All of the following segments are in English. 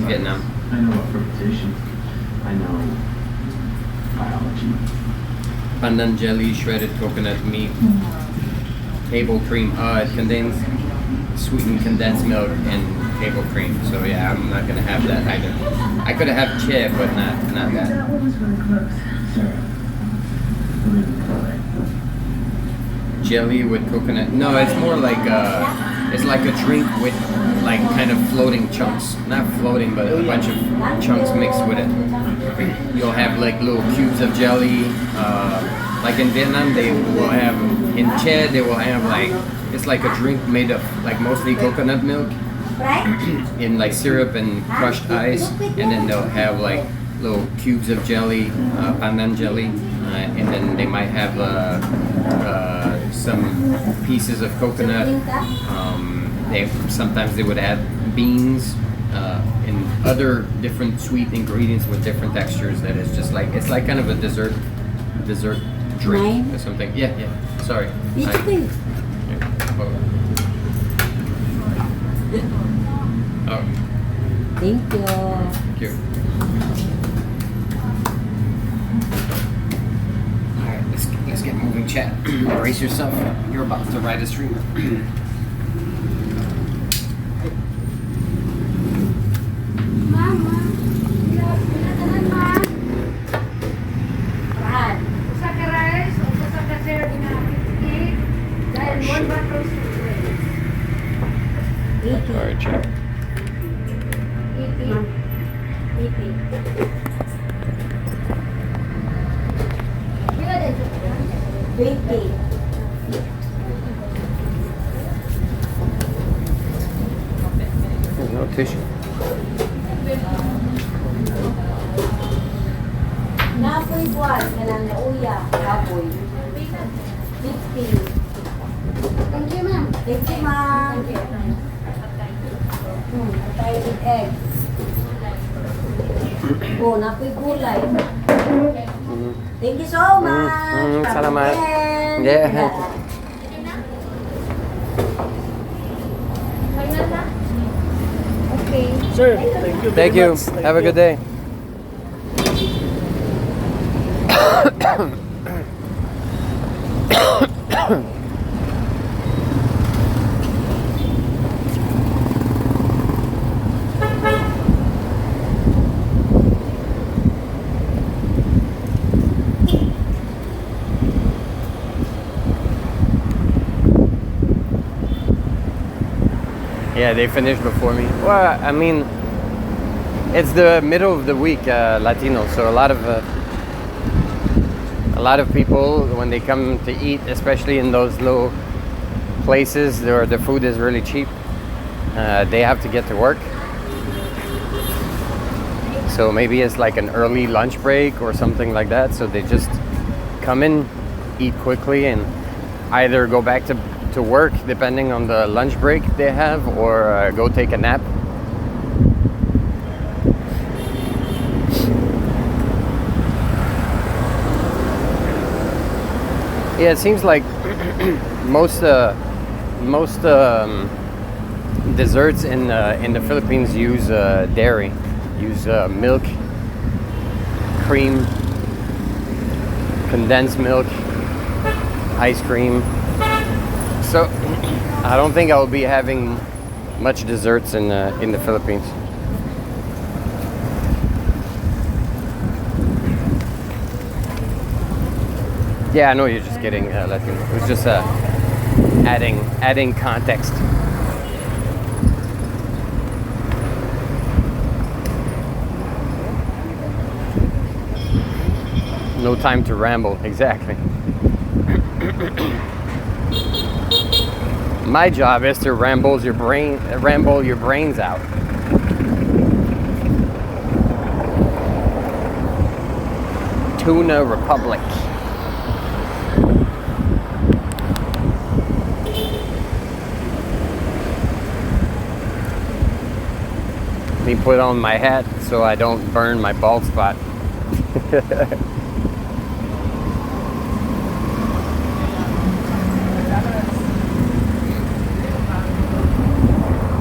Vietnam. I know fermentation. I know biology. Pandan jelly, shredded coconut meat, table cream. It contains sweetened condensed milk and table cream. So yeah, I'm not gonna have that either. I could have chip, but not that. That one was really close. Sorry. Really close. Jelly with coconut. No, it's more like it's like a drink with like kind of floating chunks. Not floating, but a bunch of chunks mixed with it. You'll have like little cubes of jelly. Like in Vietnam, they will have in Chad, they will have like it's like a drink made of like mostly coconut milk in like syrup and crushed ice, and then they'll have like little cubes of jelly, pandan jelly, and then they might have some pieces of coconut. Sometimes they would add beans and other different sweet ingredients with different textures. That is just like it's like kind of a dessert drink or something. Yeah. Sorry. Oh. Thank you. Thank you. Alright, let's get moving, chat. Brace yourself. You're about to ride a streamer. Alright, chat. No tissue. Napoy buwan, kailangan na uya, kapoy. 50. Thank you, ma'am. Thank you, ma'am. Patay with egg. Oh, napoy gulay. Thank you so much. Salamat. Yeah. Okay. Sir, thank you. Thank you. Have a good day. Yeah, they finished before me. Well, I mean, it's the middle of the week, Latino, so a lot of people when they come to eat, especially in those little places where the food is really cheap, they have to get to work. So maybe it's like an early lunch break or something like that. So they just come in, eat quickly, and either go back to work depending on the lunch break they have, or go take a nap. Yeah, it seems like most desserts in the Philippines use dairy, use milk, cream, condensed milk, ice cream. So I don't think I'll be having much desserts in the Philippines. Yeah, I know you're just kidding, Latino. It was just adding context. No time to ramble, exactly. My job is to ramble your brains out. Tuna Republic. Let me put on my hat so I don't burn my bald spot.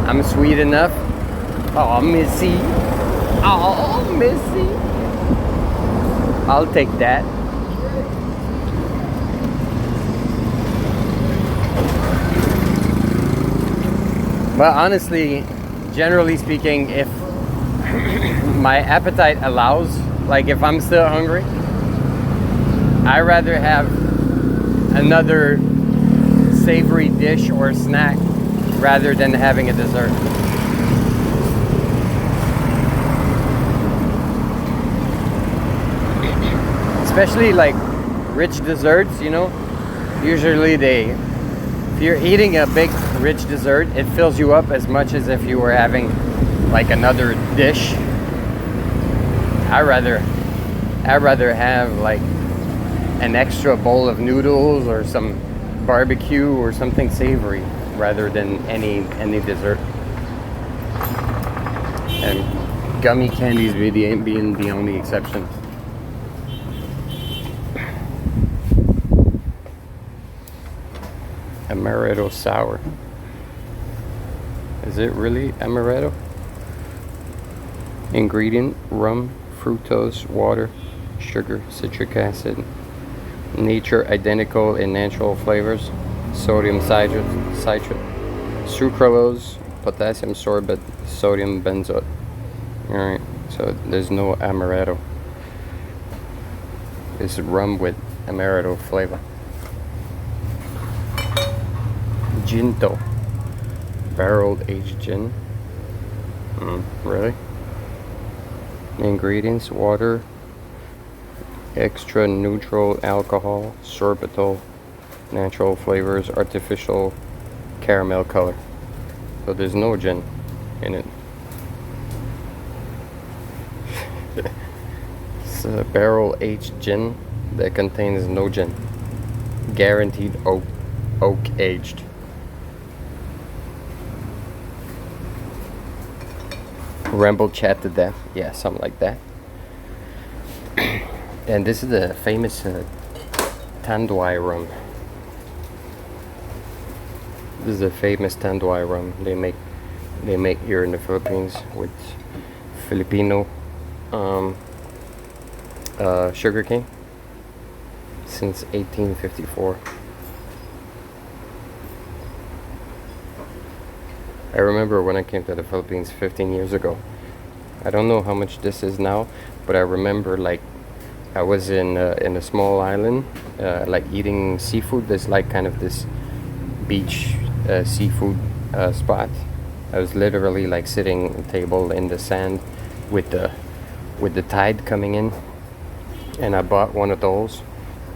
I'm sweet enough. Oh, Missy. Oh, Missy. I'll take that. But honestly, generally speaking, if my appetite allows, like if I'm still hungry, I'd rather have another savory dish or snack rather than having a dessert. Especially like rich desserts, you know, usually if you're eating a big rich dessert, it fills you up as much as if you were having like another dish. I'd rather have like an extra bowl of noodles or some barbecue or something savory rather than any dessert. And gummy candies being the only exception. Amaretto sour. Is it really amaretto? Ingredient: rum, fructose, water, sugar, citric acid. Nature identical in natural flavors: sodium citrate, sucralose, potassium sorbate, sodium benzoate. Alright, so there's no amaretto. It's rum with amaretto flavor. Ginto, barrel aged gin. Really? Ingredients: water, extra neutral alcohol, sorbitol, natural flavors, artificial caramel color. So there's no gin in it. It's a barrel aged gin that contains no gin. Guaranteed oak aged. Ramble chat to death. Yeah, something like that. And this is the famous Tanduay rum. This is a famous Tanduay rum they make here in the Philippines with Filipino sugarcane since 1854. I remember when I came to the Philippines 15 years ago. I don't know how much this is now, but I remember like I was in a small island, like eating seafood. There's like kind of this beach seafood spot. I was literally like sitting at a table in the sand with the tide coming in, and I bought one of those.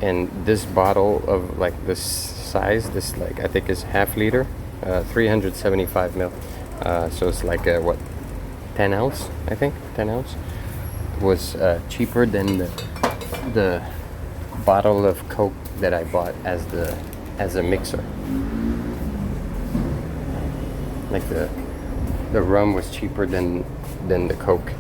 And this bottle of like this size, this like I think is half liter. 375 ml, so it's like what, 10 ounce, I think 10 ounce was cheaper than the bottle of Coke that I bought as a mixer. Like the rum was cheaper than the Coke.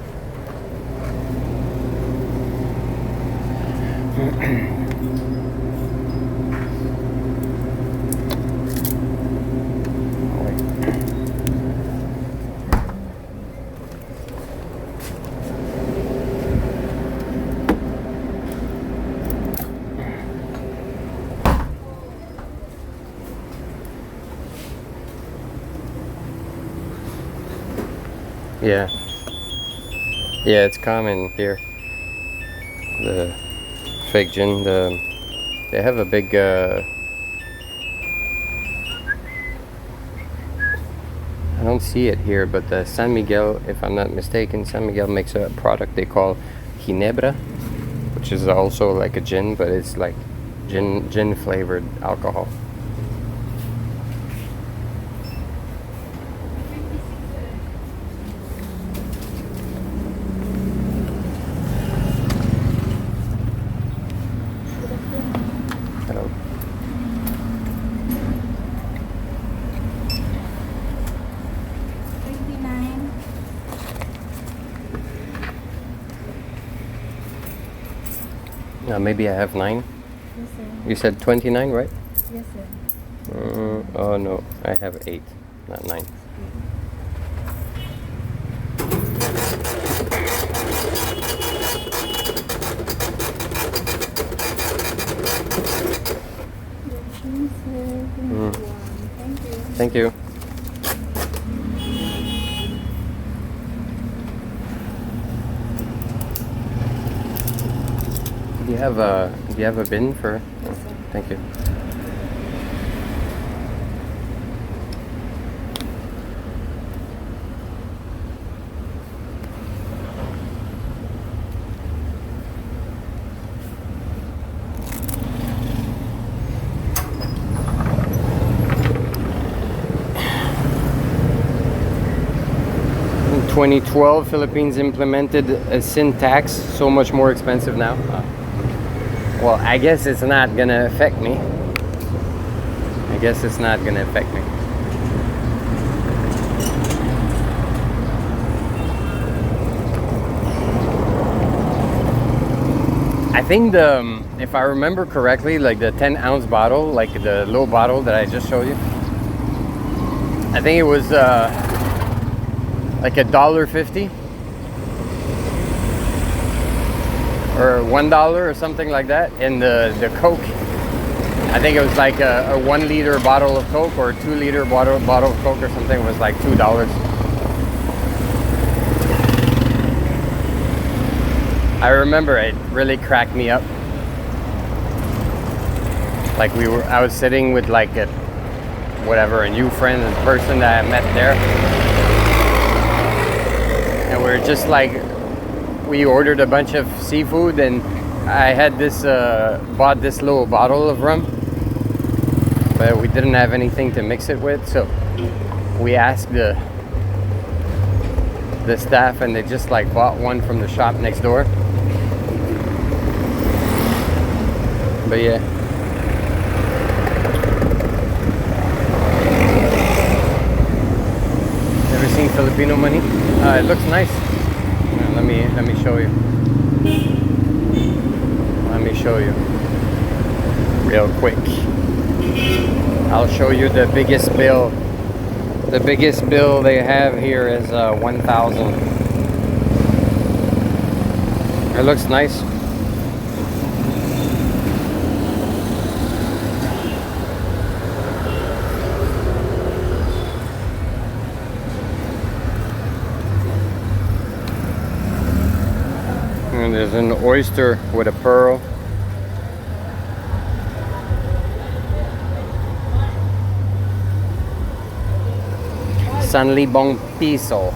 Yeah, it's common here. The fake gin, they have a big I don't see it here, but the San Miguel, if I'm not mistaken, San Miguel makes a product they call Ginebra, which is also like a gin, but it's like gin flavored alcohol. Hello. Maybe I have 9. Yes, sir. You said 29, right? Yes, sir. Oh no, I have 8, not 9. Thank you. Do you have a bin for? Oh, thank you. In 2012, Philippines implemented a sin tax, so much more expensive now. Well, I guess it's not gonna affect me. I guess it's not gonna affect me. I think if I remember correctly, like the 10-ounce bottle, like the little bottle that I just showed you, I think it was like $1.50 or $1 or something like that. And the Coke, I think it was like a 1 liter bottle of Coke or a 2 liter bottle of Coke or something was like $2. I remember it really cracked me up. Like I was sitting with like a new friend, a person that I met there. And we're just like, we ordered a bunch of seafood, and I had bought this little bottle of rum, but we didn't have anything to mix it with, so we asked the staff, and they just like bought one from the shop next door. But yeah. Ever seen Filipino money? It looks nice. Let me show you. Let me show you real quick. I'll show you the biggest bill. The biggest bill they have here is 1,000. It looks nice. And there's an oyster with a pearl. Sanlibong piso.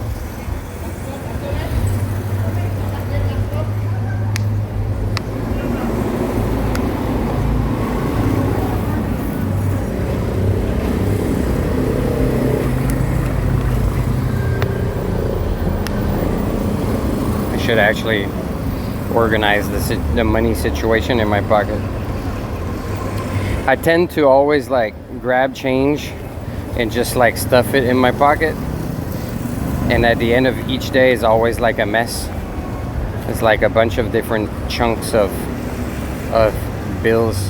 I should actually organize the money situation in my pocket. I tend to always like grab change and just like stuff it in my pocket, and at the end of each day is always like a mess. It's like a bunch of different chunks of bills,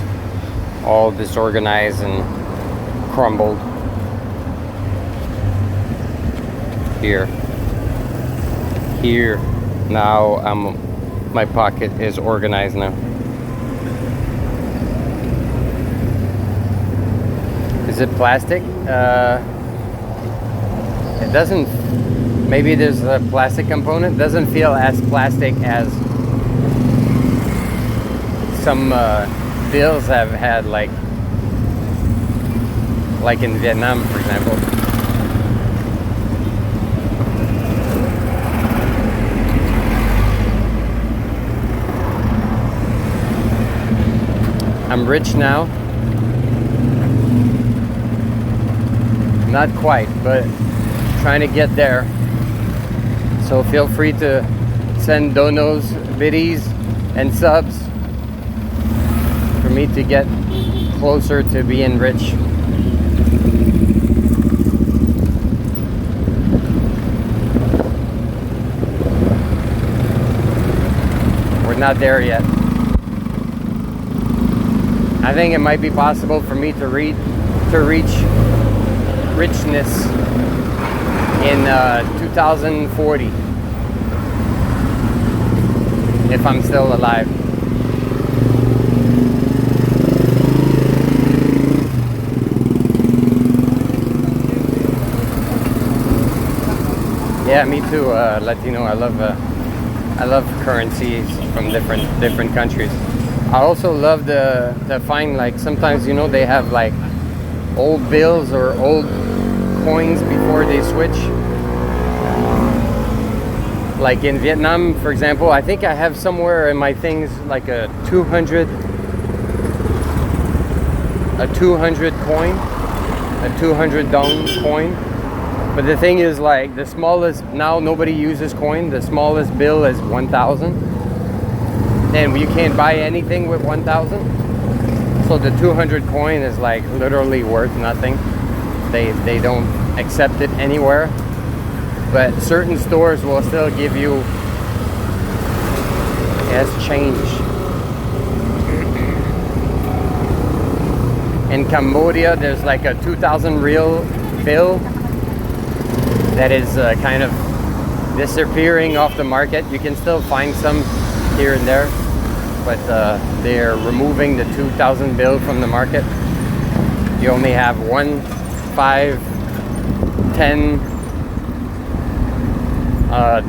all disorganized and crumbled. Here now my pocket is organized now. Is it plastic? It doesn't, maybe there's a plastic component. It doesn't feel as plastic as some bills have had, like in Vietnam, for example. I'm rich now. Not quite, but trying to get there. So feel free to send donos, biddies, and subs for me to get closer to being rich. We're not there yet. I think it might be possible for me to reach richness in 2040 if I'm still alive. Yeah, me too. Latino. I love currencies from different countries. I also love the find, like, sometimes, you know, they have like old bills or old coins before they switch. Like in Vietnam, for example, I think I have somewhere in my things like a 200 coin, a 200 dong coin. But the thing is, like, the smallest, now nobody uses coin. The smallest bill is 1,000, and you can't buy anything with 1,000. So the 200 coin is like literally worth nothing. They don't accept it anywhere. But certain stores will still give you as change. In Cambodia, there's like a 2,000 real bill that is kind of disappearing off the market. You can still find some here and there, but they're removing the 2,000 bill from the market. You only have 1, 5, 10,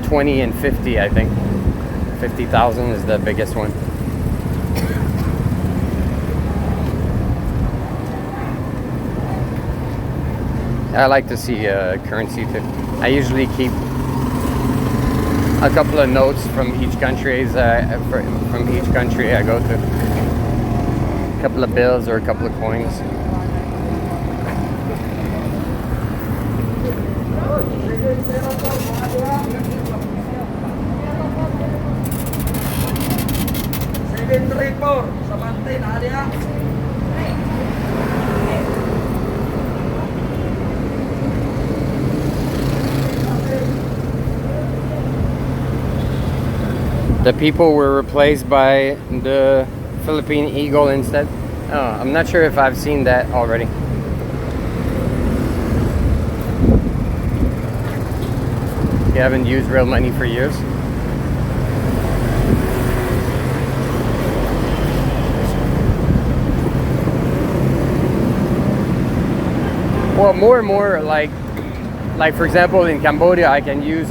20, and 50, I think. 50,000 is the biggest one. I like to see currency too. I usually keep a couple of notes from each country I go to. A couple of bills or a couple of coins. The people were replaced by the Philippine eagle instead. Oh, I'm not sure if I've seen that already. You haven't used real money for years. Well, more and more, like for example, in Cambodia, I can use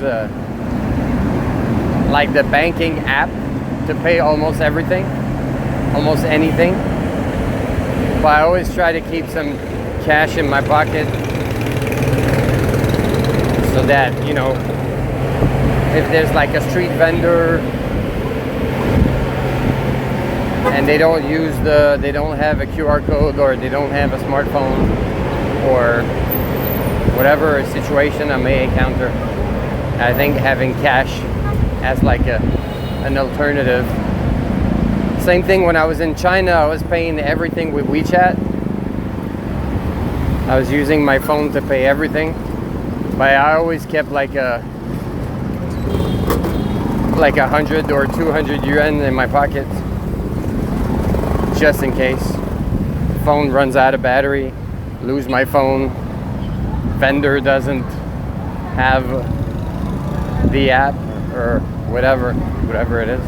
like the banking app to pay almost everything, almost anything. But I always try to keep some cash in my pocket so that, you know, if there's like a street vendor and they don't have a QR code, or they don't have a smartphone, or whatever situation I may encounter, I think having cash as like an alternative. Same thing when I was in China. I was paying everything with WeChat. I was using my phone to pay everything, but I always kept like 100 or 200 yuan in my pocket, just in case. Phone runs out of battery, lose my phone, vendor doesn't have the app, or whatever it is.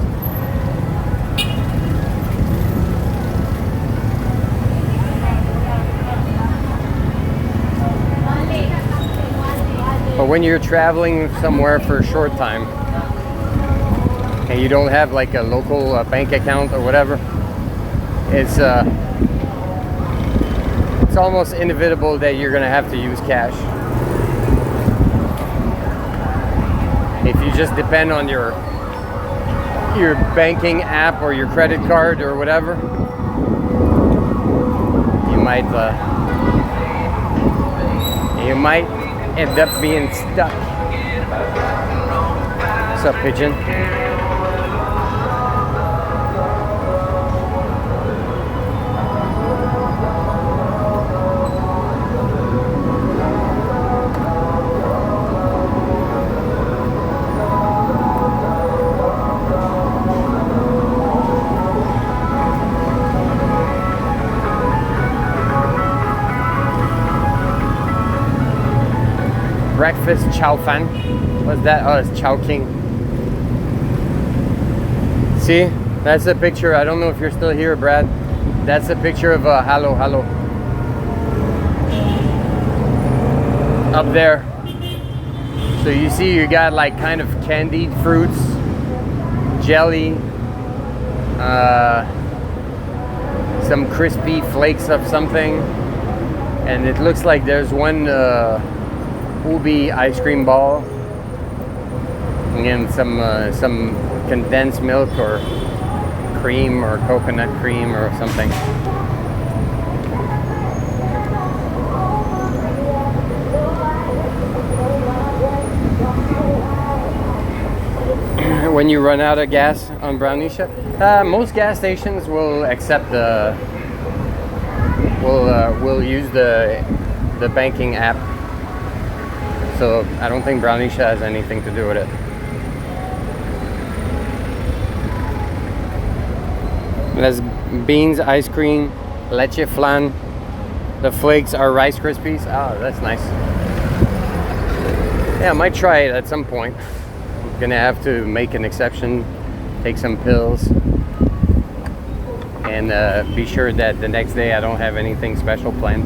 But when you're traveling somewhere for a short time and you don't have like a local bank account or whatever, it's almost inevitable that you're gonna have to use cash. If you just depend on your banking app or your credit card or whatever, you might end up being stuck. What's up, pigeon? Breakfast chow fan. What's that? Oh, it's chow king. See, that's a picture. I don't know if you're still here, Brad. That's a picture of hello up there. So you see, you got like kind of candied fruits, jelly, some crispy flakes of something, and it looks like there's one ubi ice cream ball, and some condensed milk or cream or coconut cream or something. When you run out of gas on Brownisha, most gas stations will accept will use the banking app. So I don't think Brownisha has anything to do with it. There's beans, ice cream, leche flan. The flakes are Rice Krispies. Oh, that's nice. Yeah, I might try it at some point. I'm gonna have to make an exception, take some pills, and be sure that the next day I don't have anything special planned.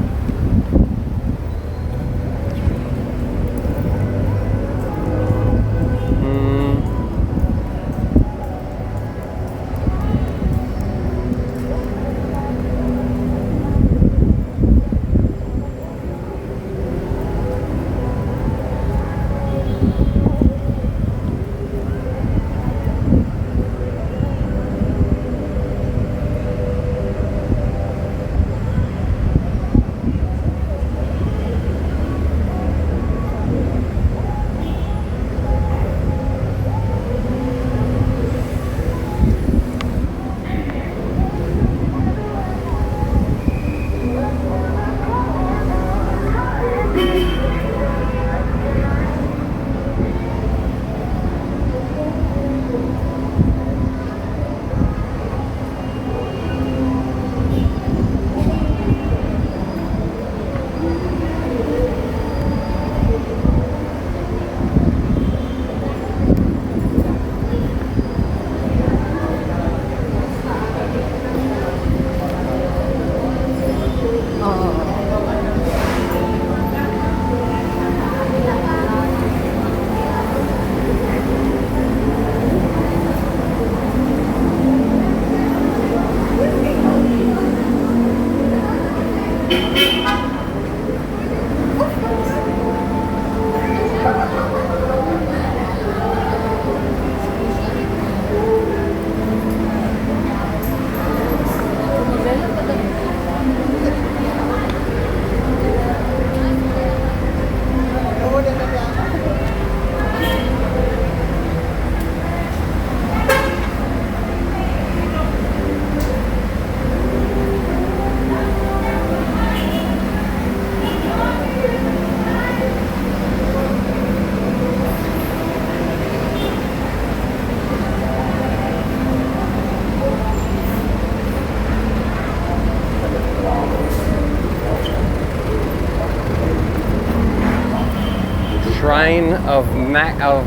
Shrine of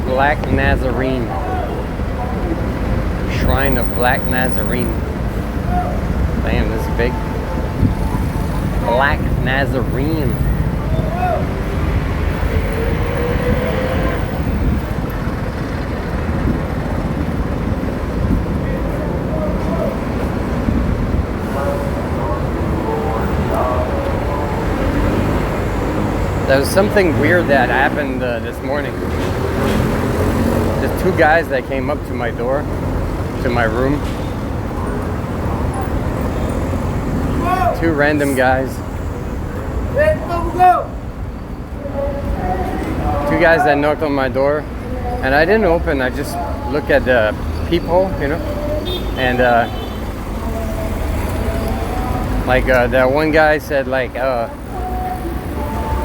Black Nazarene. Shrine of Black Nazarene. Damn, this is big. Black Nazarene. There was something weird that happened this morning. There's two guys that came up to my door, to my room. Two random guys. Two guys that knocked on my door, and I didn't open. I just looked at the people, you know, and that one guy said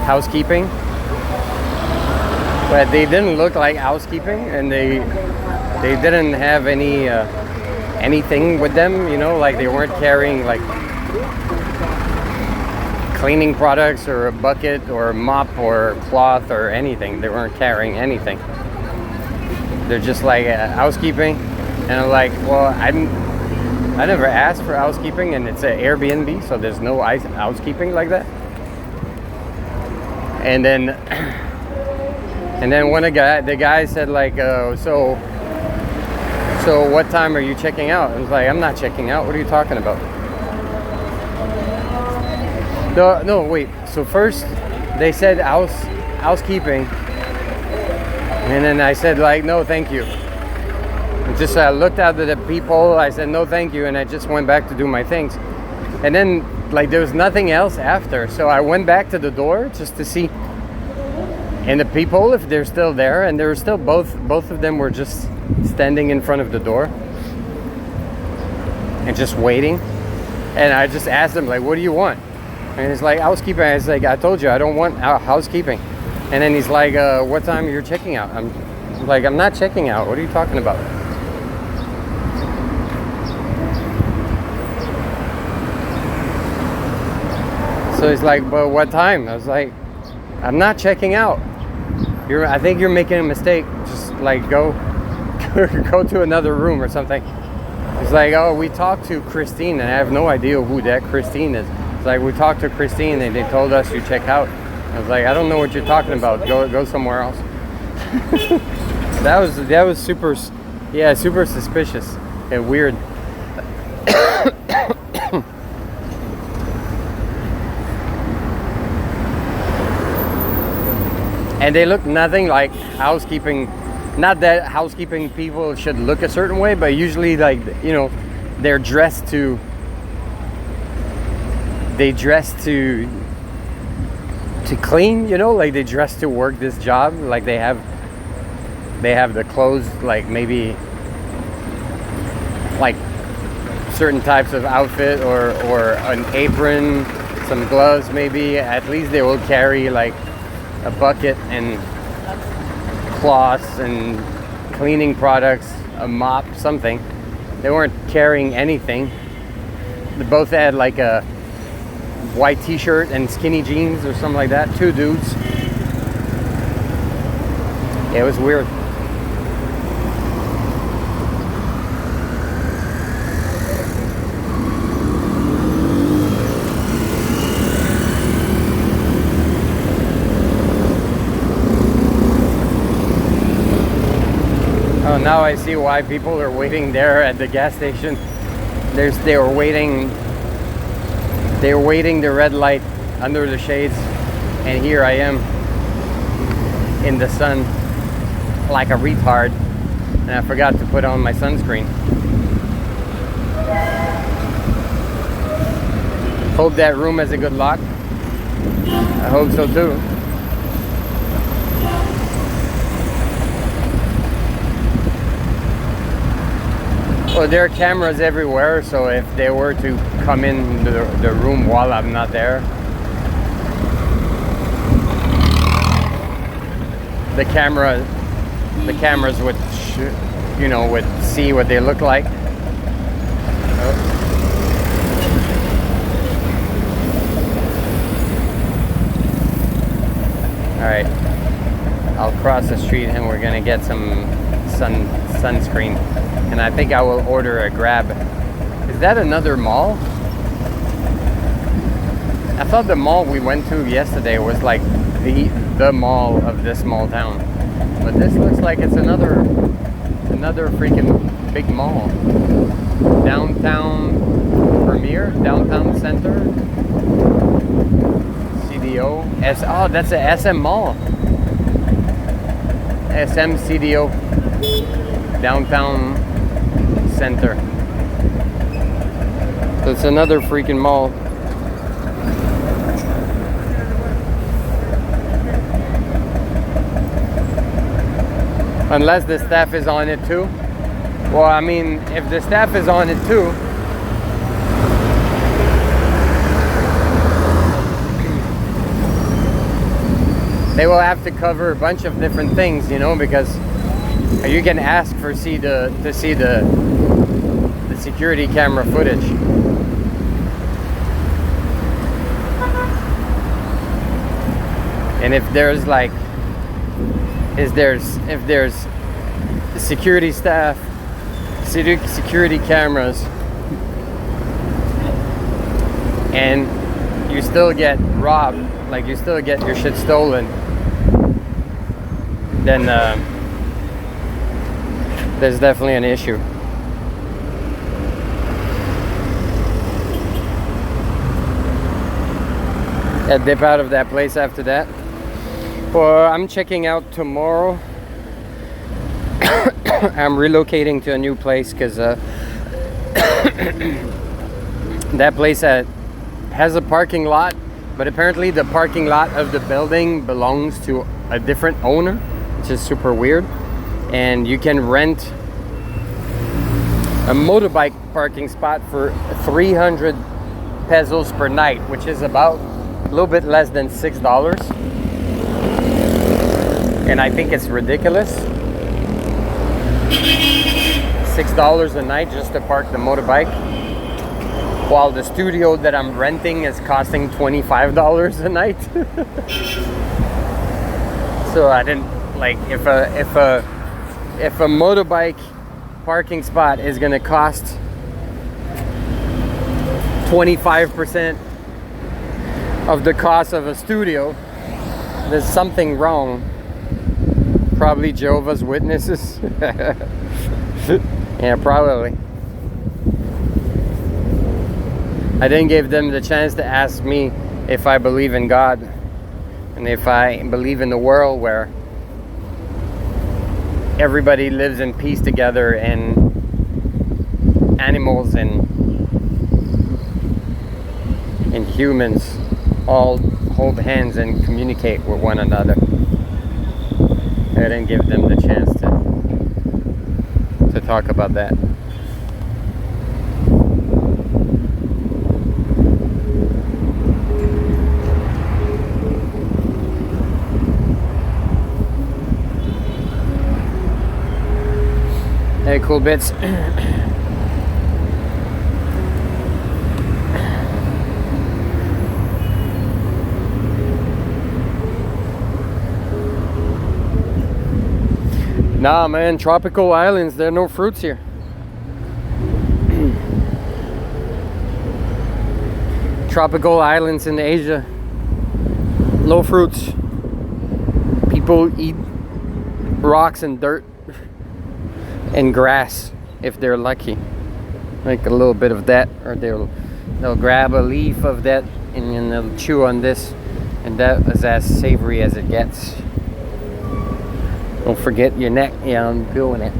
housekeeping, but they didn't look like housekeeping, and they didn't have anything with them, you know, like they weren't carrying like cleaning products or a bucket or a mop or cloth or anything. They weren't carrying anything. They're just like housekeeping, and I'm like, well, I never asked for housekeeping, and it's an Airbnb, so there's no housekeeping like that. And then And then the guy said like, so what time are you checking out? I was like, I'm not checking out. What are you talking about? No, wait. So first they said housekeeping, and then I said like, no, thank you. And just looked at the people. I said no, thank you, and I just went back to do my things. And then like there was nothing else after, so I went back to the door just to see. And the people, if they're still there, and they were still both of them were just standing in front of the door and just waiting. And I just asked them like, what do you want? And he's like, housekeeping. I was like, I told you I don't want housekeeping. And then he's like, what time you're checking out? I'm like, I'm not checking out. What are you talking about? So he's like, but what time? I was like, I'm not checking out. I think you're making a mistake. Just like go to another room or something. It's like, oh, we talked to Christine, and I have no idea who that Christine is. It's like, we talked to Christine, and they told us you check out. I was like, I don't know what you're talking about. Go somewhere else. that was super, yeah, super suspicious and weird. And they look nothing like housekeeping. Not that housekeeping people should look a certain way, but usually, like, you know, they dress to clean, you know, like they dress to work this job. Like they have the clothes, like maybe like certain types of outfit or an apron, some gloves maybe. At least they will carry like a bucket and cloths and cleaning products, a mop, something. They weren't carrying anything. They both had like a white t-shirt and skinny jeans or something like that. Two dudes. Yeah, it was weird. Oh, now I see why people are waiting there at the gas station. They were waiting the red light under the shades, and here I am in the sun like a retard, and I forgot to put on my sunscreen. Hope that room has a good lock. I hope so too. Well, there are cameras everywhere, so if they were to come in the room while I'm not there, the cameras would, you know, would see what they look like. Oh. All right, I'll cross the street and we're gonna get some sunscreen. And I think I will order a Grab. Is that another mall? I thought the mall we went to yesterday was like the mall of this small town. But this looks like it's another freaking big mall. Downtown Premier, Downtown Center, CDO. Oh, that's a SM Mall. SM CDO. Downtown Center. So it's another freaking mall. Unless the staff is on it too. Well, I mean, if the staff is on it too, they will have to cover a bunch of different things, you know, because you can ask to see the security camera footage. And if there's like, if there's security staff, security cameras, and you still get robbed, like you still get your shit stolen, then there's definitely an issue. I dip out of that place after that. Well, I'm checking out tomorrow. I'm relocating to a new place because that place has a parking lot, but apparently the parking lot of the building belongs to a different owner, which is super weird. And you can rent a motorbike parking spot for 300 pesos per night, which is about a little bit less than $6. And I think it's ridiculous. $6 a night just to park the motorbike, while the studio that I'm renting is costing $25 a night. So I didn't like, if a motorbike parking spot is gonna cost 25% of the cost of a studio, there's something wrong. Probably Jehovah's Witnesses. Yeah, probably. I didn't give them the chance to ask me if I believe in God and if I believe in the world where everybody lives in peace together and animals and humans all hold hands and communicate with one another. I didn't give them the chance to talk about that. Hey, cool bits. Nah, man, tropical islands, there are no fruits here. Tropical islands in Asia, no fruits. People eat rocks and dirt and grass if they're lucky. Like a little bit of that, or they'll grab a leaf of that and then they'll chew on this, and that is as savory as it gets. Don't forget your neck. Yeah, I'm doing it.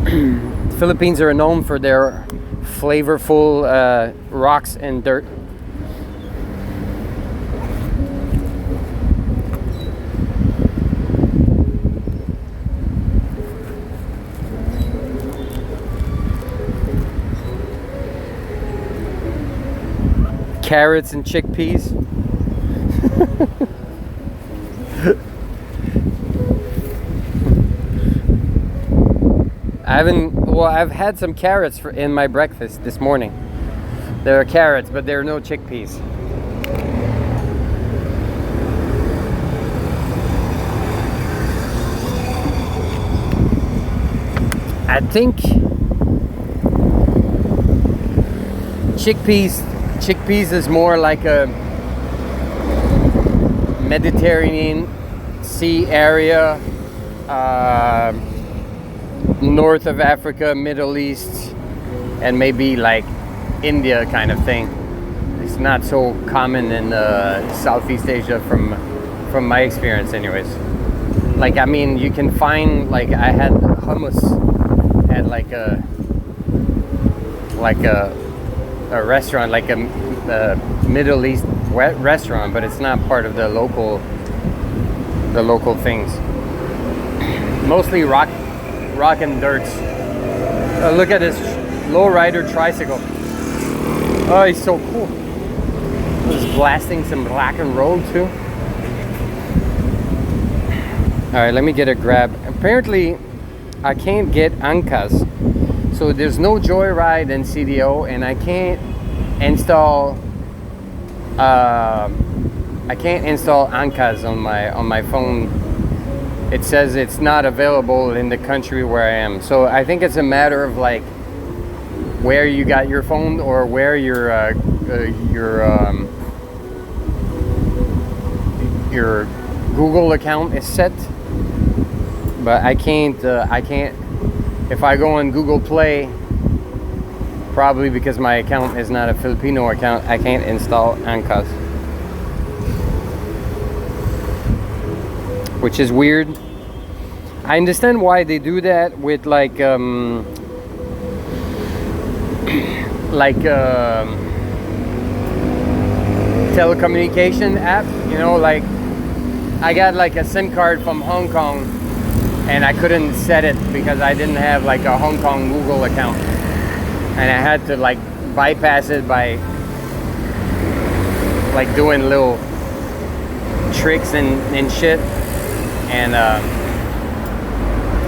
The Philippines are known for their flavorful rocks and dirt. Carrots and chickpeas. I've had some carrots in my breakfast this morning. There are carrots, but there are no chickpeas. I think chickpeas is more like a Mediterranean Sea area, north of Africa, Middle East, and maybe like India kind of thing. It's not so common in Southeast Asia from my experience anyways. Like, I mean, you can find, like, I had hummus at like a restaurant, like a Middle East restaurant, but it's not part of the local things. Mostly rock and dirts. Look at this lowrider tricycle. Oh, he's so cool. He's blasting some rock and roll too. All right, let me get a grab. Apparently, I can't get Ancas. So there's no Joyride and CDO, and I can't install I can't install Ankas on my phone. It says it's not available in the country where I am. So I think it's a matter of like where you got your phone or where your Google account is set. But I can't. If I go on Google Play, probably because my account is not a Filipino account, I can't install Ankas, which is weird. I understand why they do that with like telecommunication app. You know, like I got like a SIM card from Hong Kong, and I couldn't set it because I didn't have like a Hong Kong Google account, and I had to like bypass it by like doing little tricks and shit. And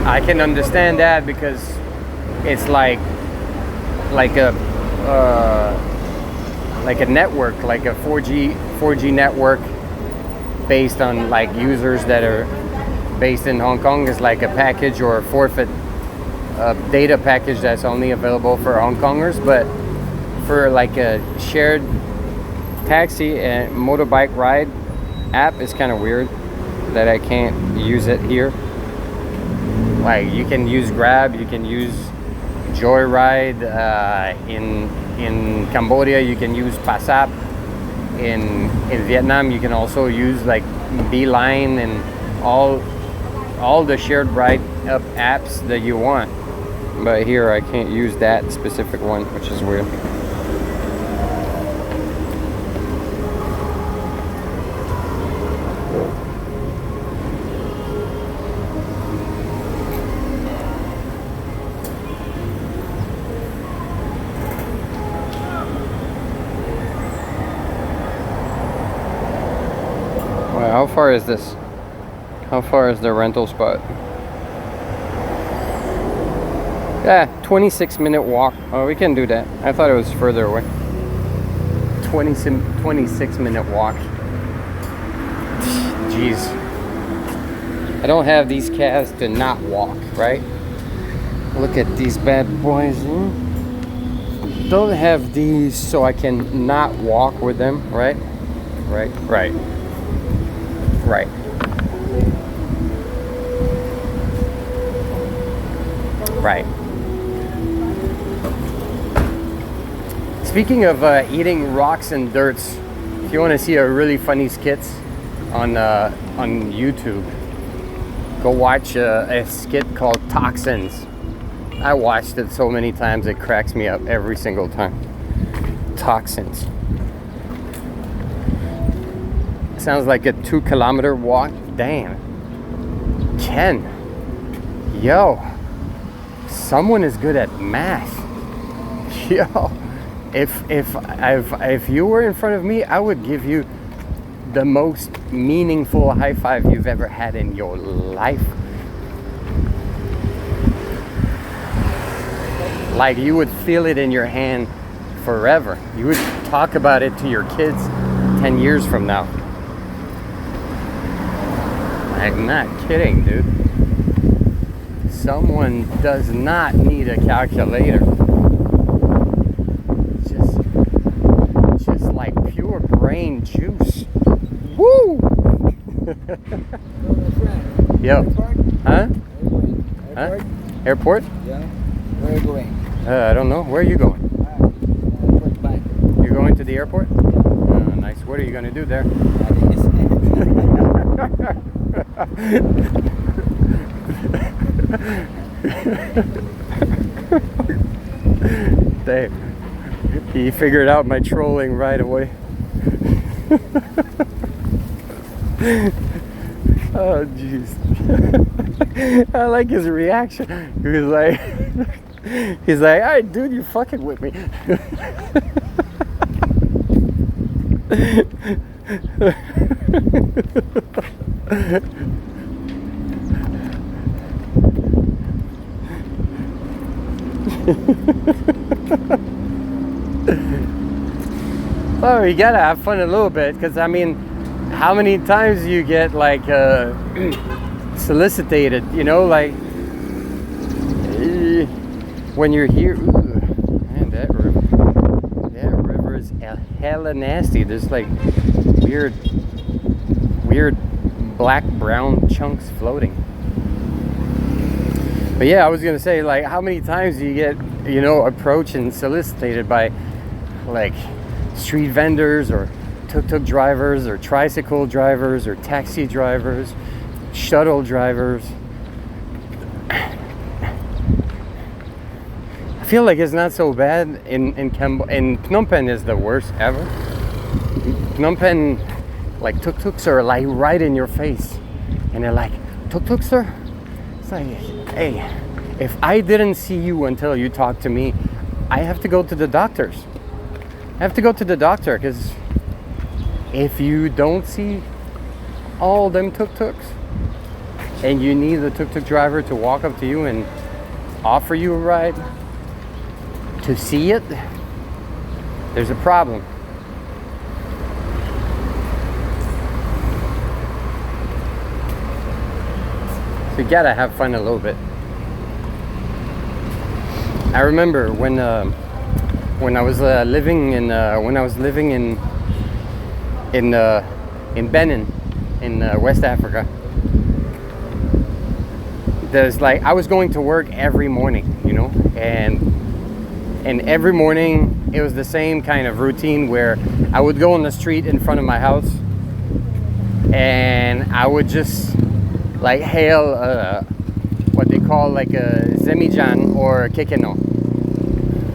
I can understand that because it's like a network, like a 4G network based on like users that are based in Hong Kong. Is like a package or a forfeit data package that's only available for Hong Kongers. But for like a shared taxi and motorbike ride app, it's kind of weird that I can't use it here. Like you can use Grab, you can use Joyride, in Cambodia you can use Pasap, in Vietnam you can also use like Beeline and all the shared ride up apps that you want. But here I can't use that specific one, which is weird. How far is this? How far is the rental spot? Yeah, 26-minute walk. Oh, we can do that. I thought it was further away. 26-minute walk. Jeez. I don't have these calves to not walk, right? Look at these bad boys. Don't have these so I can not walk with them, right? Right. Speaking of eating rocks and dirts, if you want to see a really funny skits on YouTube, go watch a skit called Toxins. I watched it so many times it cracks me up every single time. Toxins. Sounds like a 2-kilometer walk. Damn. Ken. Yo. Someone is good at math. Yo. If you were in front of me, I would give you the most meaningful high five you've ever had in your life. Like you would feel it in your hand forever. You would talk about it to your kids 10 years from now. I'm not kidding, dude. Someone does not need a calculator. Just like pure brain juice. Woo! Yo. Huh? Huh? Airport? Yeah. Where are you going? I don't know. Where are you going? Airport bike. You're going to the airport? Oh, nice. What are you going to do there? Dave, he figured out my trolling right away. Oh jeez. I like his reaction. He's like, "All right, dude, you fucking with me." Well, you gotta have fun a little bit, because I mean, how many times you get like solicited, you know, like when you're here. Ooh, man, that river is hella nasty. There's like weird black brown chunks floating. But yeah, I was gonna say, like, how many times do you get, you know, approached and solicited by like street vendors or tuk-tuk drivers or tricycle drivers or taxi drivers, shuttle drivers? I feel like it's not so bad in Phnom Penh is the worst ever. Phnom Penh, like, tuk-tuks are like right in your face, and they're like, tuk-tuk, sir? It's like, hey, if I didn't see you until you talked to me, I have to go to the doctors. I have to go to the doctor, because if you don't see all them tuk-tuks and you need the tuk-tuk driver to walk up to you and offer you a ride to see it, there's a problem. So you gotta have fun a little bit. I remember when I was living in Benin, in West Africa. There's like, I was going to work every morning, you know, and every morning it was the same kind of routine where I would go on the street in front of my house and I would just like hail what they call like a Zemijan or Kekeno.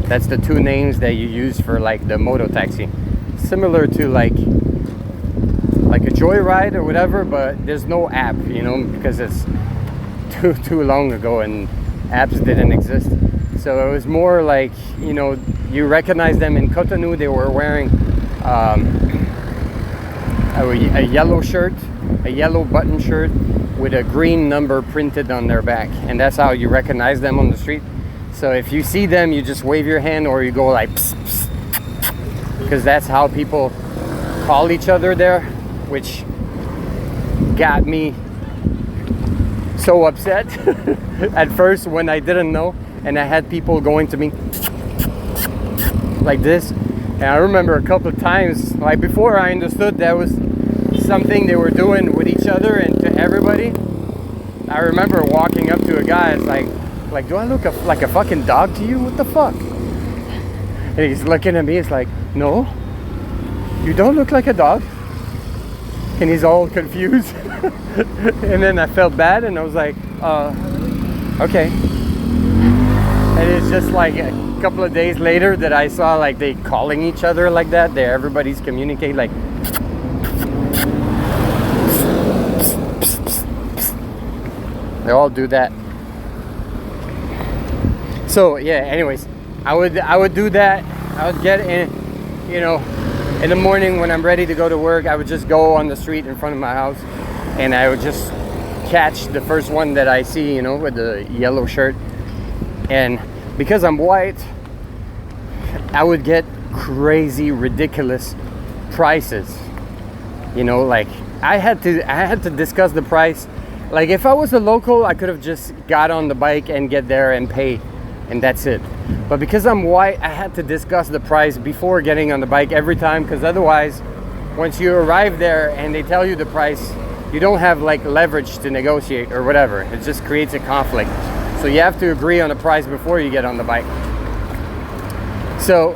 That's the two names that you use for like the moto taxi, similar to like a joyride or whatever, but there's no app, you know, because it's too long ago and apps didn't exist. So it was more like, you know, you recognize them in Cotonou. They were wearing a yellow shirt, a yellow button shirt with a green number printed on their back, and that's how you recognize them on the street. So if you see them, you just wave your hand or you go like psst, psst, because that's how people call each other there, which got me so upset at first when I didn't know, and I had people going to me like this. And I remember a couple of times, like before I understood that was something they were doing with each other and to everybody. I remember walking up to a guy, it's like do I look like a fucking dog to you? What the fuck? And he's looking at me, it's like, no, you don't look like a dog. And he's all confused. And then I felt bad and I was like, okay. And it's just like a couple of days later that I saw like they calling each other like that. Everybody's communicating like they all do that. So yeah, anyways, I would do that. I would get in, you know, in the morning when I'm ready to go to work, I would just go on the street in front of my house and I would just catch the first one that I see, you know, with the yellow shirt. And because I'm white, I would get crazy, ridiculous prices. You know, like I had to discuss the price. Like if I was a local, I could have just got on the bike and get there and pay, and that's it. But because I'm white, I had to discuss the price before getting on the bike every time, because otherwise, once you arrive there and they tell you the price, you don't have like leverage to negotiate or whatever. It just creates a conflict. So you have to agree on the price before you get on the bike. So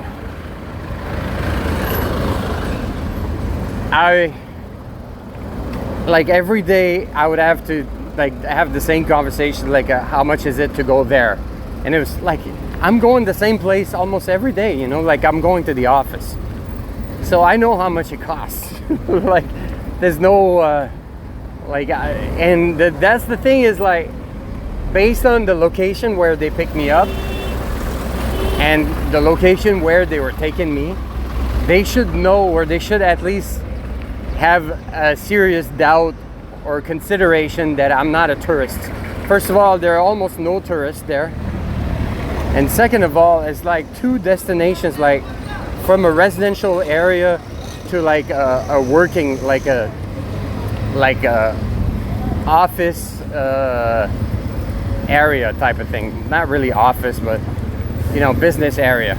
like every day I would have to like have the same conversation, like how much is it to go there? And it was like, I'm going the same place almost every day, you know, like I'm going to the office. So I know how much it costs. Like there's no, that's the thing is like, based on the location where they picked me up and the location where they were taking me, they should know, or they should at least have a serious doubt or consideration that I'm not a tourist. First of all, there are almost no tourists there. And second of all, it's like two destinations, like from a residential area to like a working, like a like a office area type of thing. Not really office, but you know, business area.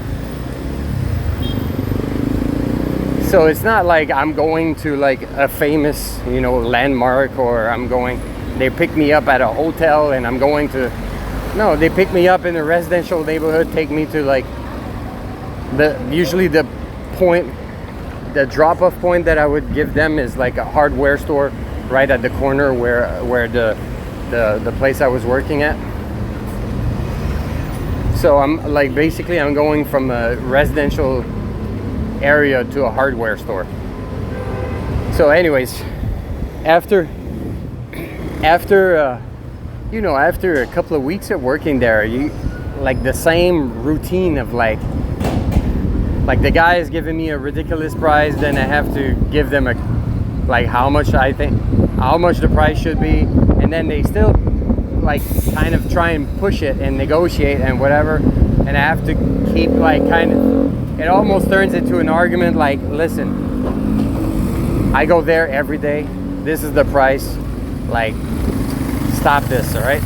So it's not like I'm going to like a famous, you know, landmark, or they pick me up at a hotel and I'm going to, no, they pick me up in a residential neighborhood, take me to like usually the drop-off point that I would give them is like a hardware store right at the corner where the place I was working at. So I'm like, basically I'm going from a residential area to a hardware store. So anyways, after you know, after a couple of weeks of working there, you like the same routine of like the guy is giving me a ridiculous price, then I have to give them how much the price should be, and then they still like kind of try and push it and negotiate and whatever, and I have to keep like kind of, it almost turns into an argument like, listen, I go there every day, this is the price, like stop this, all right?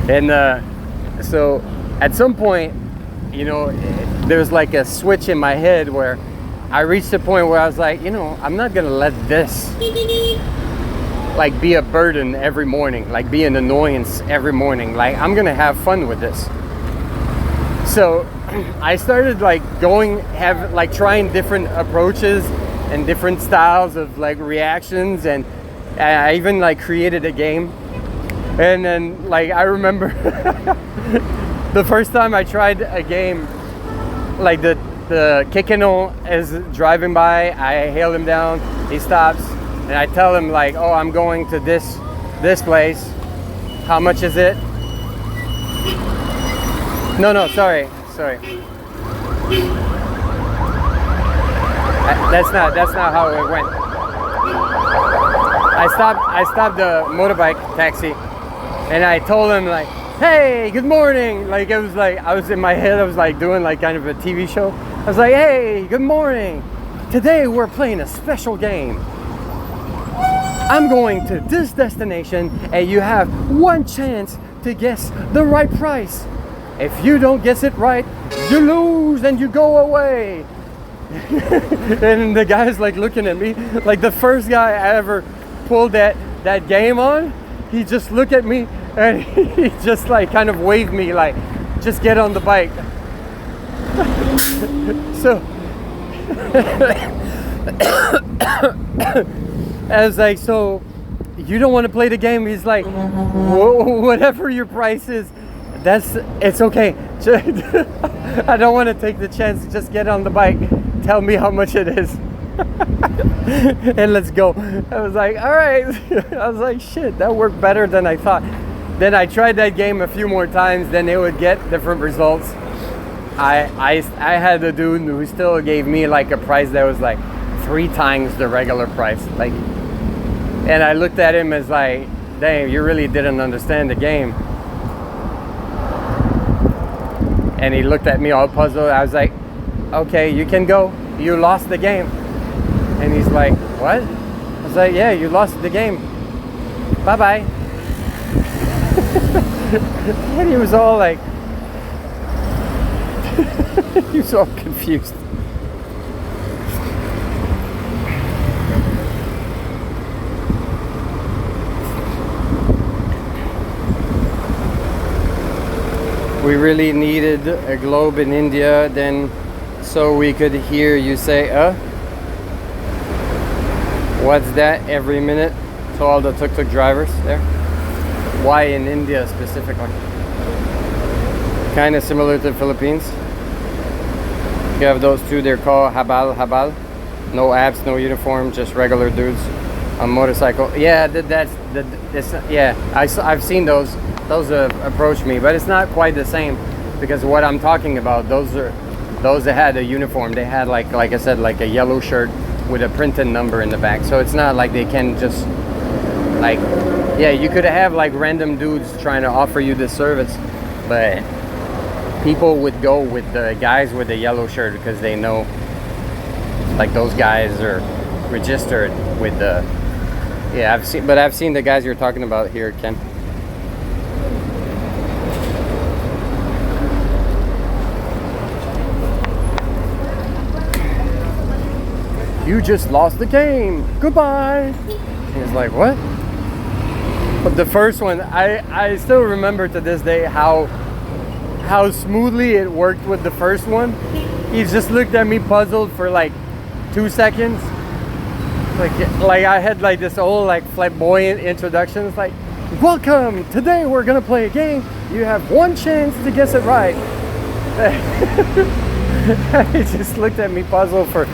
And so at some point, you know, there's like a switch in my head where I reached the point where I was like, you know, I'm not gonna let this like be a burden every morning, like be an annoyance every morning. Like I'm gonna have fun with this. So I started like trying different approaches and different styles of like reactions, and I even like created a game. And then like I remember the first time I tried a game, like the Kekeno is driving by, I hail him down, he stops, and I tell him like, oh, I'm going to this place, how much is it? No, sorry. That's not how it went. I stopped the motorbike taxi, and I told him like, hey, good morning. Like it was like, I was in my head, I was like doing like kind of a TV show. I was like, hey, good morning. Today we're playing a special game. I'm going to this destination and you have one chance to guess the right price. If you don't guess it right, you lose and you go away. And the guy's like looking at me like the first guy I ever pulled that game on. He just looked at me and he just like kind of waved me like, just get on the bike. So I was like, so you don't want to play the game? He's like, whatever your price is, it's okay. I don't want to take the chance. Just get on the bike, tell me how much it is, and let's go. I was like, all right. I was like, shit, that worked better than I thought. Then I tried that game a few more times, then it would get different results. I had a dude who still gave me like a price that was like 3 times the regular price, like, and I looked at him as like, damn, you really didn't understand the game. And he looked at me all puzzled. I was like, okay, you can go, you lost the game. And he's like, what? I was like, yeah, you lost the game, bye-bye. And he was all like, he was all confused. We really needed a globe in India then, so we could hear you say, what's that every minute, to all the tuk-tuk drivers there. Why in India specifically? Kind of similar to the Philippines. You have those two, they're called habal. No abs, no uniform, just regular dudes on motorcycle. Yeah, I've seen those. Those approach me, but it's not quite the same, because what I'm talking about, those that had a uniform. They had like I said, like a yellow shirt with a printed number in the back. So it's not like they can just like, yeah, you could have like random dudes trying to offer you this service, but people would go with the guys with the yellow shirt because they know like those guys are registered with the. Yeah, I've seen the guys you're talking about here, Ken. You just lost the game. Goodbye. He's like, what? But the first one, I still remember to this day how smoothly it worked with the first one. He just looked at me puzzled for like 2 seconds. Like I had like this old like flamboyant introduction. It's like, welcome, today we're gonna play a game. You have one chance to guess it right. He just looked at me puzzled for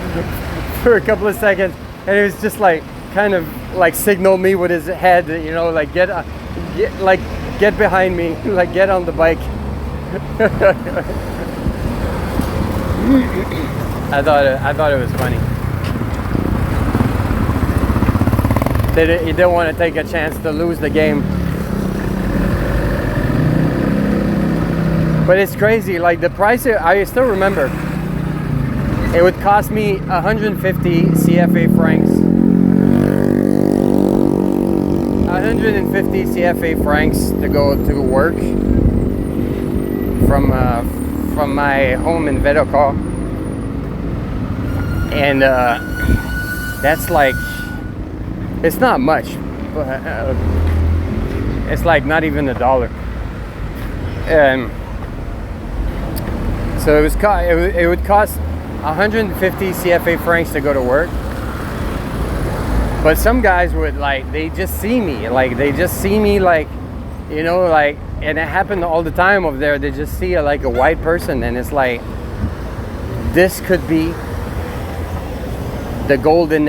a couple of seconds, and it was just like kind of like signal me with his head, you know, like get behind me, like get on the bike. I thought it was funny. He didn't want to take a chance to lose the game. But it's crazy, like the price, I still remember. It would cost me 150 CFA francs. 150 CFA francs to go to work from my home in Vietnamese. And that's like, it's not much, but it's like not even $1. So it would cost 150 CFA francs to go to work. But some guys would like, they just see me like, you know, like, and it happened all the time over there. They just see like a white person, and it's like, this could be the golden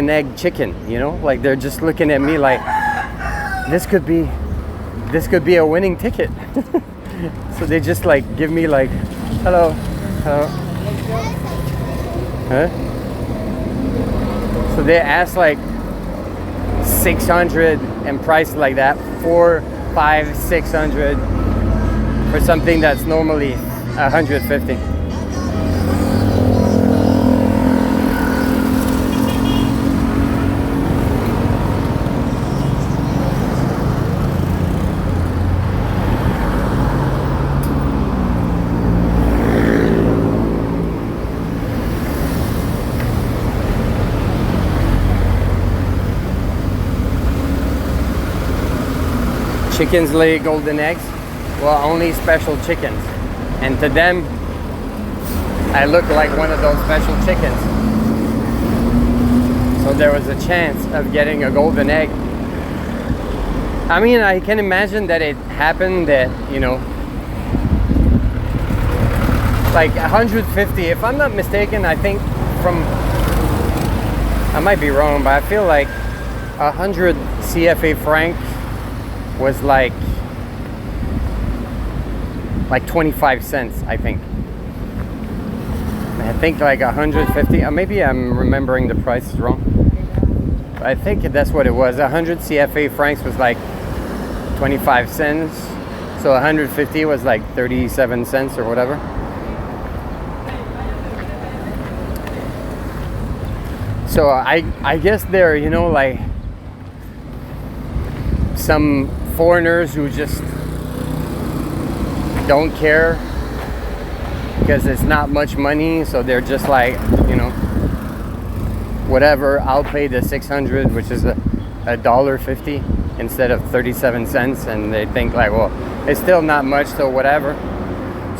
egg chicken, you know, like they're just looking at me like, this could be a winning ticket. So they just like give me like, hello. Huh? So they ask like 600 and price like that, 400, 500, 600 for something that's normally 150. Chickens lay golden eggs? Well, only special chickens. And to them, I look like one of those special chickens. So there was a chance of getting a golden egg. I mean, I can imagine that it happened that, you know, like 150, if I'm not mistaken, I think I might be wrong, but I feel like 100 CFA franc was like 25 cents, I think. I think like 150, maybe I'm remembering the prices wrong. But I think that's what it was. 100 CFA francs was like 25 cents. So 150 was like 37 cents or whatever. So I guess they're, you know, like some foreigners who just don't care because it's not much money, so they're just like, you know, whatever, I'll pay the 600, which is $1.50 instead of 37 cents, and they think like, well, it's still not much, so whatever.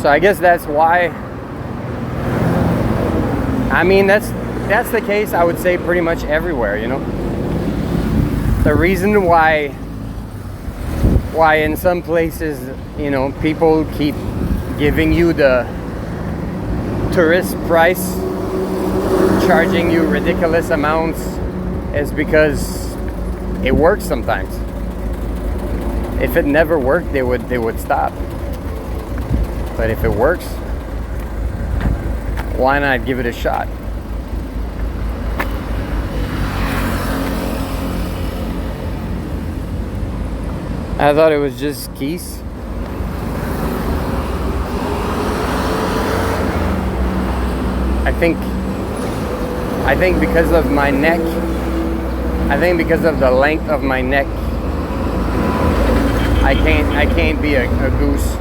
So I guess that's why. I mean, that's the case, I would say, pretty much everywhere, you know. The reason why in some places, you know, people keep giving you the tourist price, charging you ridiculous amounts, is because it works sometimes. If it never worked, they would stop. But if it works, why not give it a shot? I thought it was just geese. I I think because of my neck, I think because of the length of my neck, I can't be a goose.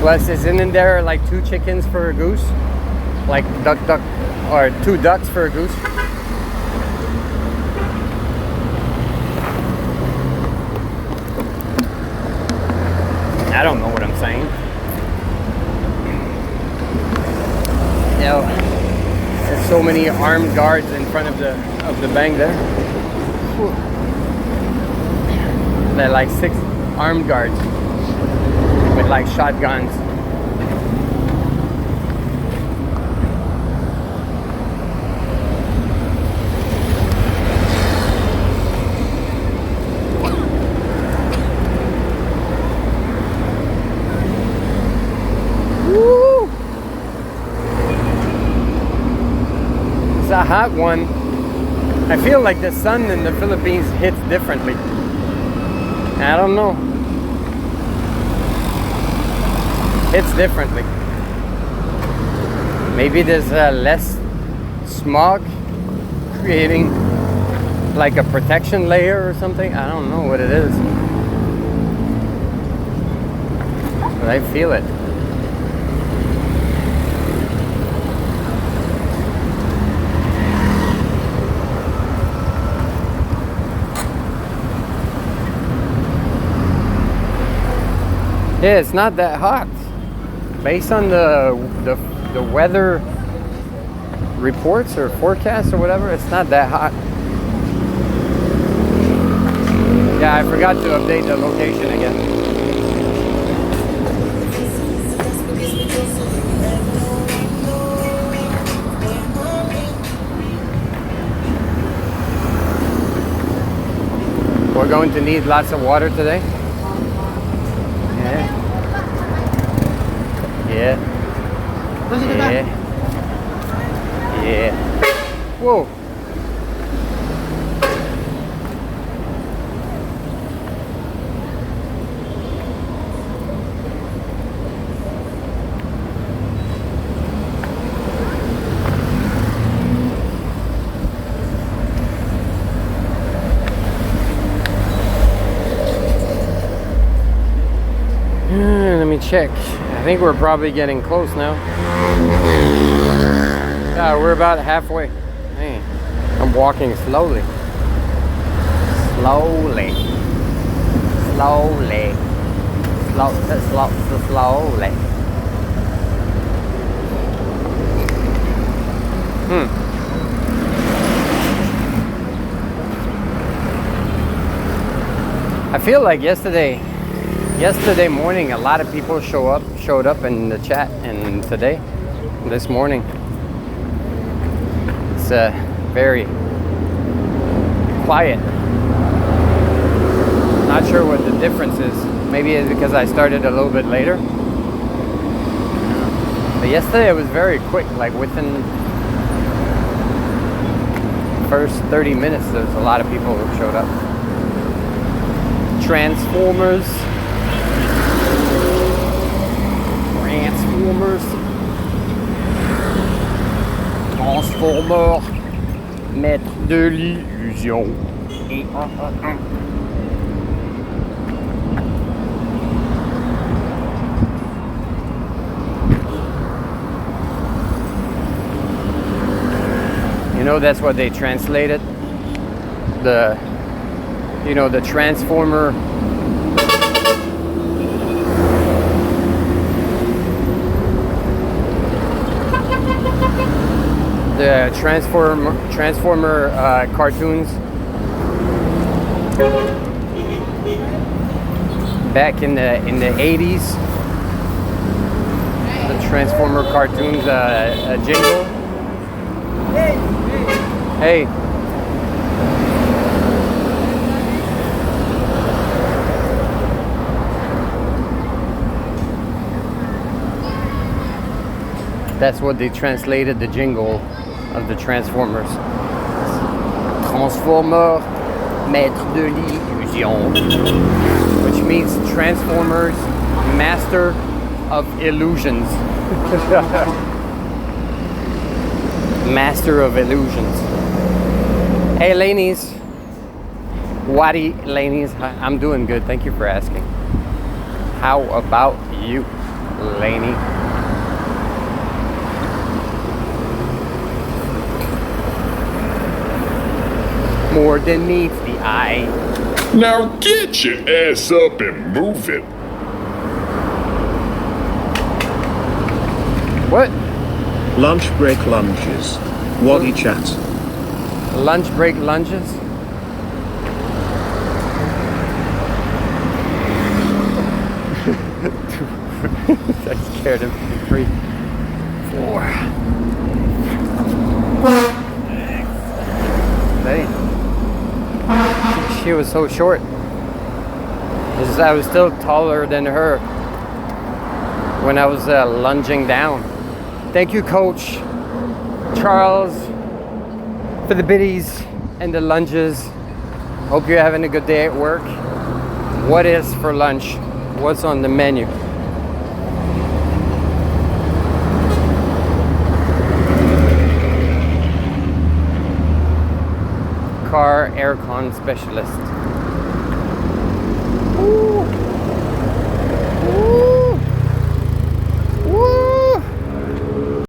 Plus, isn't there like 2 chickens for a goose? Like duck, or 2 ducks for a goose? I don't know what I'm saying. You know, there's so many armed guards in front of the bank there. Whew. They're like 6 armed guards with like shotguns. Woo! It's a hot one. I feel like the sun in the Philippines hits differently. I don't know. Hits differently. Maybe there's less smog creating like a protection layer or something. I don't know what it is. But I feel it. Yeah, it's not that hot. Based on the weather reports or forecasts or whatever, it's not that hot. Yeah, I forgot to update the location again. We're going to need lots of water today. Yeah. Yeah. Yeah. Whoa. Let me check. I think we're probably getting close now. Yeah, we're about halfway. Man, I'm walking slowly. Slowly. I feel like yesterday morning a lot of people showed up in the chat, and this morning it's very quiet. Not sure what the difference is. Maybe it's because I started a little bit later. But yesterday it was very quick, like within the first 30 minutes there's a lot of people who showed up. Transformers, Transformer, maître de l'illusion. You know, that's what they translated. The Transformer. The Transformer cartoons back in the 80s. The Transformer cartoons jingle. Hey. That's what they translated the jingle of the Transformers. Transformer, maître de l'illusion. Which means Transformers, master of illusions. Master of illusions. Hey, ladies. Waddy, ladies. I'm doing good. Thank you for asking. How about you, Laney? More than meets the eye. Now get your ass up and move it. What? Lunch break lunges. Waddy chat. Lunch break lunges? I scared him. 3, 4. Hey. She was so short. I was still taller than her when I was lunging down. Thank you, Coach Charles, for the biddies and the lunges. Hope you're having a good day at work. What is for lunch? What's on the menu? Car aircon specialist.